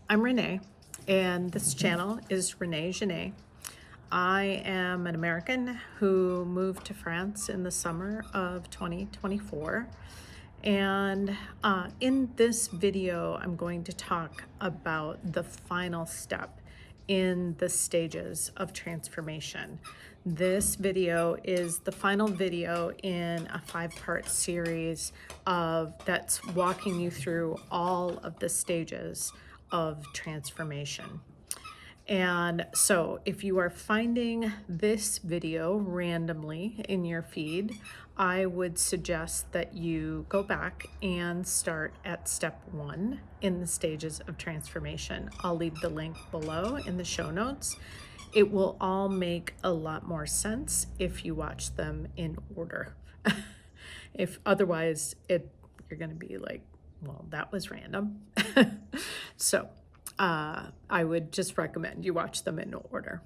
I'm Renee, and this channel is Renee. I am an American who moved to France in the summer of 2024. And in this video, I'm going to talk about the final step in the stages of transformation. This video is the final video in a 5-part series that's walking you through all of the stages of transformation. And so if you are finding this video randomly in your feed, I would suggest that you go back and start at step 1 in the stages of transformation. I'll leave the link below in the show notes. It will all make a lot more sense if you watch them in order. If otherwise, you're going to be like, well, that was random. So I would just recommend you watch them in order.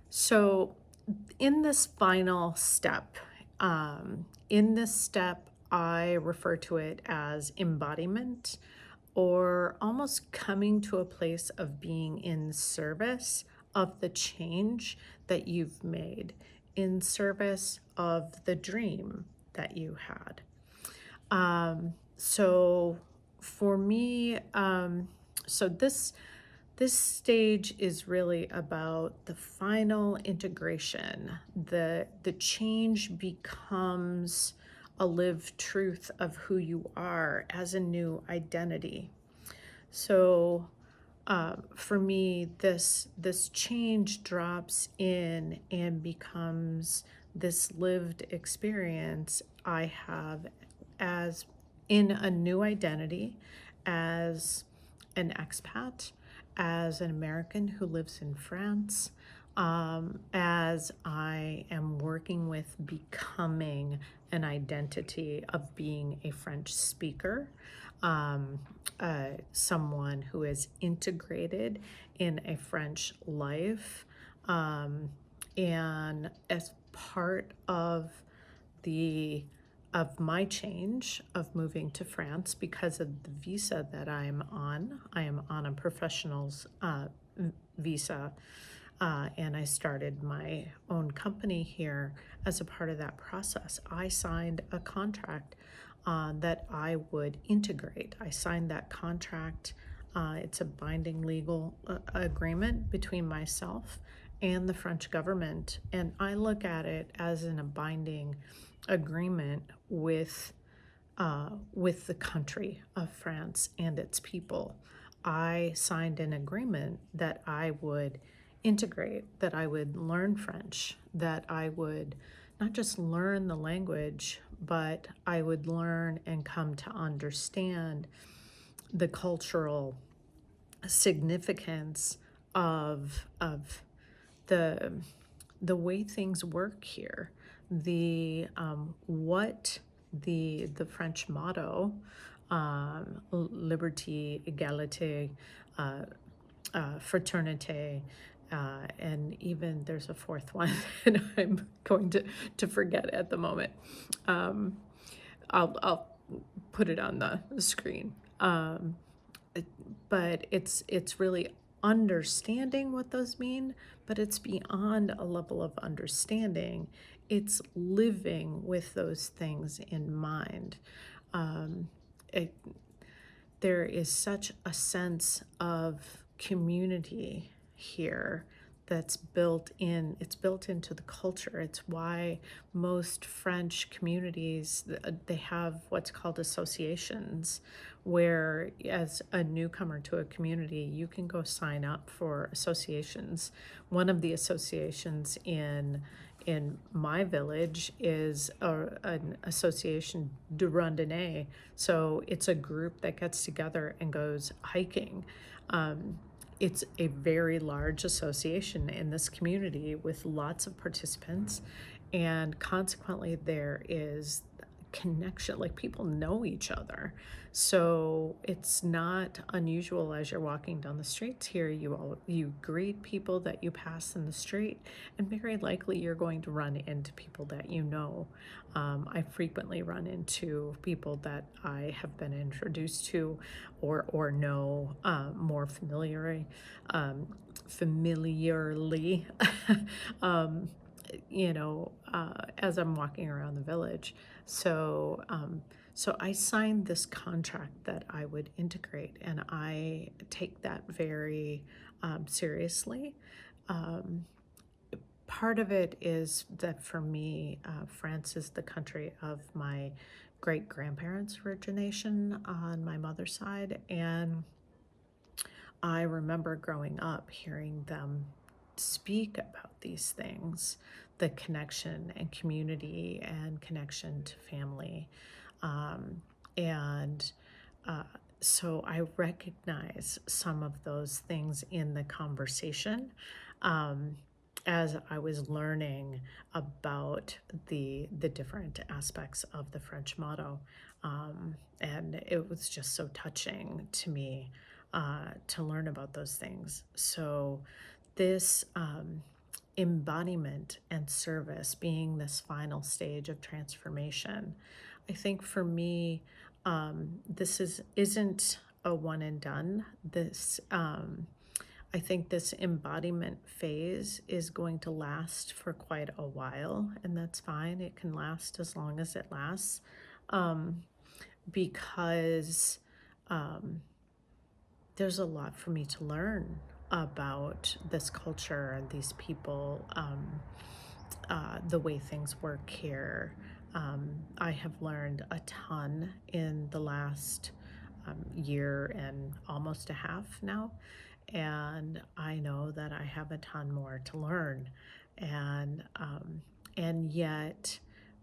So in this final step, I refer to it as embodiment, or almost coming to a place of being in service of the change that you've made, in service of the dream that you had. So for me, so this stage is really about the final integration. The change becomes a lived truth of who you are as a new identity. So for me, this change drops in and becomes this lived experience I have as in a new identity, as an expat, as an American who lives in France, as I am working with becoming an identity of being a French speaker, someone who is integrated in a French life, and as part of my change of moving to France because of the visa that I am on a professional's visa, and I started my own company here. As a part of that process, I signed a contract that I would integrate. I signed that contract. It's a binding legal agreement between myself and the French government, and I look at it as a binding agreement with the country of France and its people. I signed an agreement that I would integrate, that I would learn French, that I would not just learn the language, but I would learn and come to understand the cultural significance of the way things work here, what the French motto, liberté, égalité, fraternité, and even there's a fourth one that I'm going to forget at the moment. I'll put it on the screen. But it's really understanding what those mean, but it's beyond a level of understanding. It's living with those things in mind. There is such a sense of community here that's built into the culture. It's why most French communities, they have what's called associations, where as a newcomer to a community, you can go sign up for associations. One of the associations in my village is an association de randonnée. So it's a group that gets together and goes hiking. It's a very large association in this community with lots of participants, and consequently there is connection, like people know each other. So it's not unusual as you're walking down the streets here, you greet people that you pass in the street, and very likely you're going to run into people that you know. I frequently run into people that I have been introduced to or know more familiarly um, as I'm walking around the village. So I signed this contract that I would integrate, and I take that very seriously. Um, Part of it is that for me, France is the country of my great grandparents' origination on my mother's side, and I remember growing up hearing them speak about these things, the connection and community and connection to family. Um, and uh, so I recognize some of those things in the conversation um, as I was learning about the different aspects of the French motto. And it was just so touching to me to learn about those things. So, this embodiment and service being this final stage of transformation, I think for me, isn't a one and done. I think this embodiment phase is going to last for quite a while, and that's fine. It can last as long as it lasts, because um, there's a lot for me to learn about this culture and these people, the way things work here. I have learned a ton in the last year and almost a half now, and I know that I have a ton more to learn. And yet,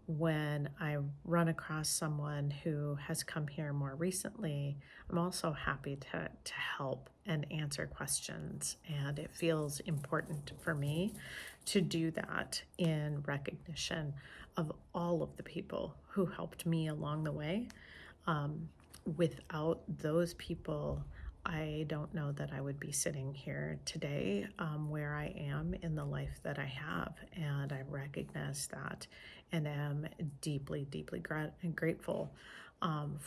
when I run across someone who has come here more recently, I'm also happy to help and answer questions. And it feels important for me to do that in recognition of all of the people who helped me along the way. Without those people, I don't know that I would be sitting here today where I am in the life that I have. And I recognize that and am deeply, deeply grateful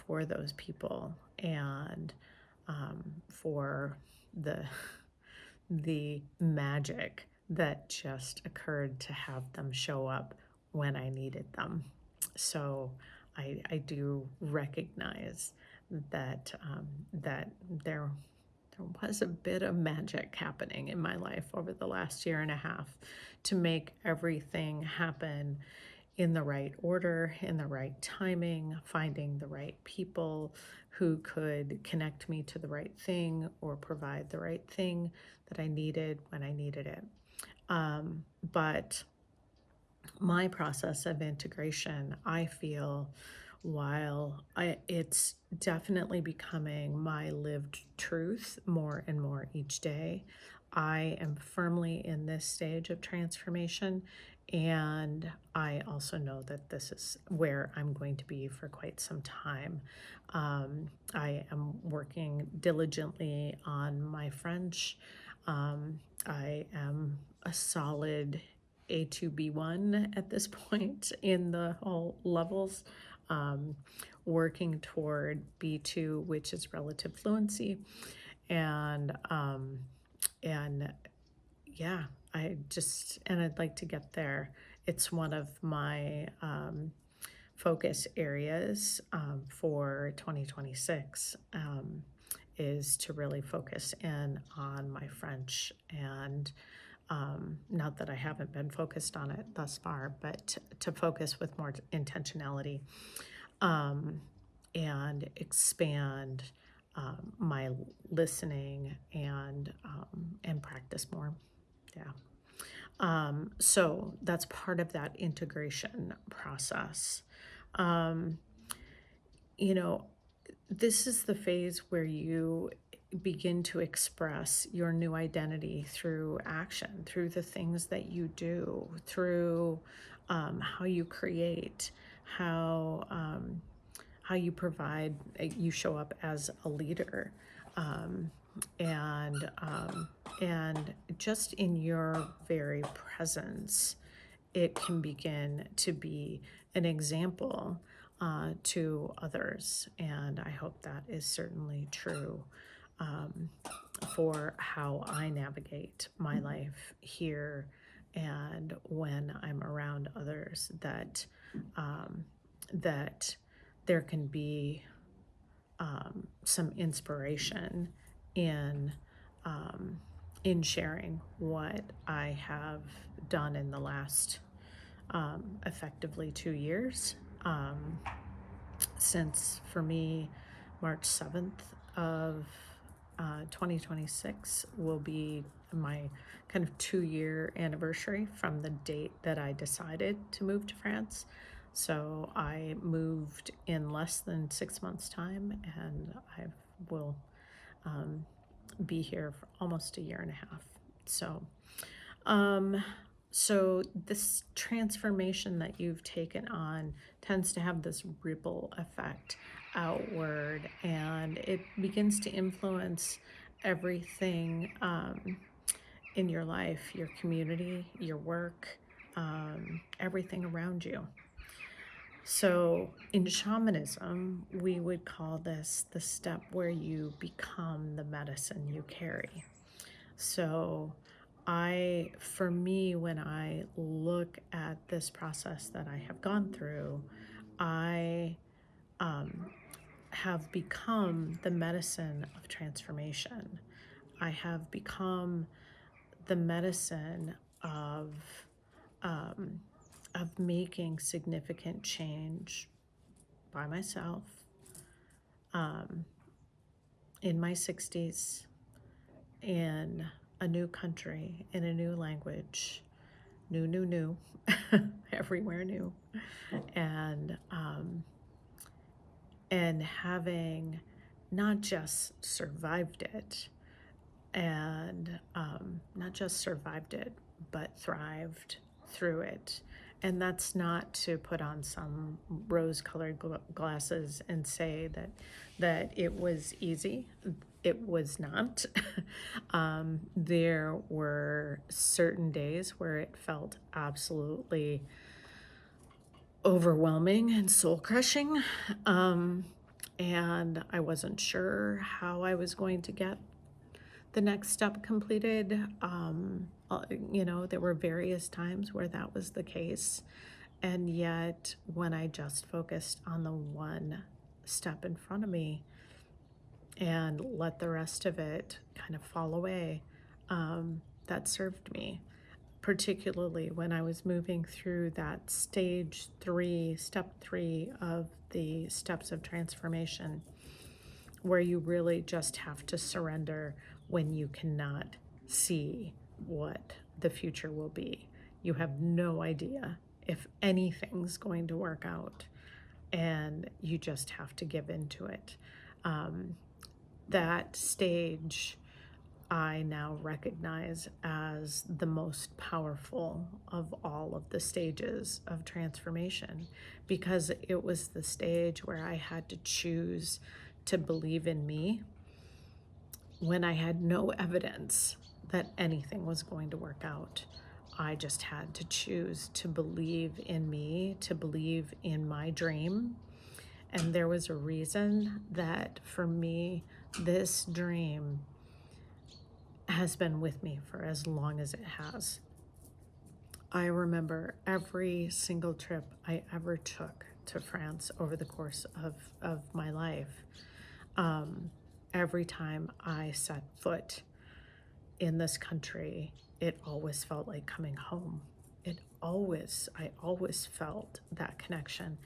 for those people and for the the magic that just occurred to have them show up when I needed them. So I do recognize that there was a bit of magic happening in my life over the last year and a half to make everything happen in the right order, in the right timing, finding the right people who could connect me to the right thing or provide the right thing that I needed when I needed it. But my process of integration, I feel, it's definitely becoming my lived truth more and more each day, I am firmly in this stage of transformation. And I also know that this is where I'm going to be for quite some time. I am working diligently on my French. I am a solid A2B1 at this point in the whole levels, um, working toward B2, which is relative fluency. And and yeah, I'd like to get there. It's one of my focus areas for 2026, is to really focus in on my French. And not that I haven't been focused on it thus far, but to focus with more intentionality, and expand my listening and practice more. Yeah. So that's part of that integration process. Um, you know, this is the phase where you begin to express your new identity through action, through the things that you do, through how you create, how you provide, you show up as a leader, um, and just in your very presence, it can begin to be an example to others. And I hope that is certainly true um, for how I navigate my life here and when I'm around others, um, that there can be some inspiration in um, in sharing what I have done in the last effectively 2 years. Since for me, March 7th of 2026 will be my kind of 2-year anniversary from the date that I decided to move to France. So I moved in less than 6 months' time, and I will be here for almost a year and a half. Um, so this transformation that you've taken on tends to have this ripple effect outward, and it begins to influence everything in your life, your community, your work, everything around you. So in shamanism, we would call this the step where you become the medicine you carry. So for me, when I look at this process that I have gone through, I have become the medicine of transformation. I have become the medicine um, of making significant change by myself in my 60s, in a new country, in a new language, new, everywhere new, and having not just survived it, but thrived through it. And that's not to put on some rose-colored glasses and say that it was easy. It was not. There were certain days where it felt absolutely overwhelming and soul-crushing, and I wasn't sure how I was going to get the next step completed. There were various times where that was the case. And yet, when I just focused on the one step in front of me and let the rest of it kind of fall away, that served me, particularly when I was moving through that step 3 of the steps of transformation, where you really just have to surrender when you cannot see what the future will be. You have no idea if anything's going to work out, and you just have to give into it. That stage I now recognize as the most powerful of all of the stages of transformation, because it was the stage where I had to choose to believe in me when I had no evidence that anything was going to work out. I just had to choose to believe in me, to believe in my dream. And there was a reason that for me, this dream has been with me for as long as it has. I remember every single trip I ever took to France over the course of my life. Every time I set foot in this country, it always felt like coming home. I always felt that connection.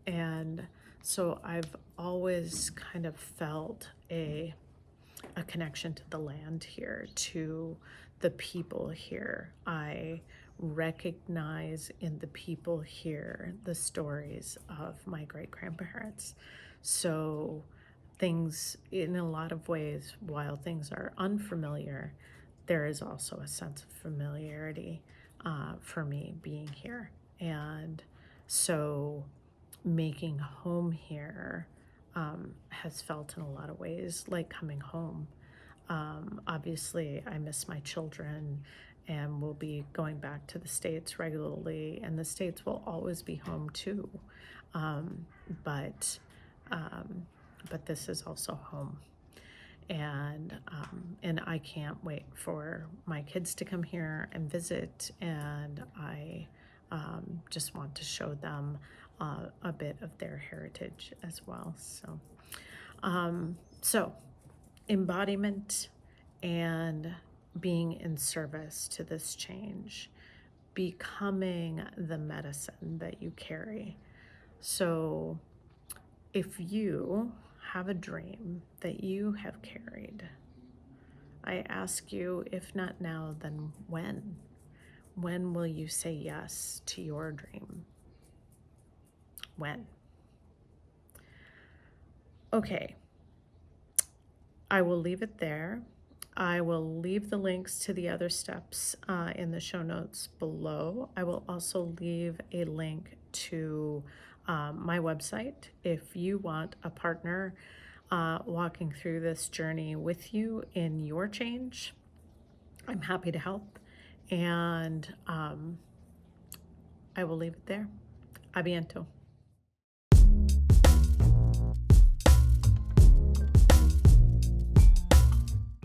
And so I've always kind of felt a connection to the land here, to the people here. I recognize in the people here the stories of my great-grandparents. So things, in a lot of ways, while things are unfamiliar, there is also a sense of familiarity for me being here. And so making home here has felt in a lot of ways like coming home. Obviously, I miss my children and will be going back to the States regularly, and the States will always be home too. Um, but um, but this is also home, and I can't wait for my kids to come here and visit, and I just want to show them a bit of their heritage as well. So embodiment and being in service to this change, becoming the medicine that you carry. So if you have a dream that you have carried, I ask you, if not now, then when? When will you say yes to your dream? When? Okay, I will leave it there. I will leave the links to the other steps in the show notes below. I will also leave a link to my website if you want a partner walking through this journey with you in your change. I'm happy to help, and I will leave it there. A biento.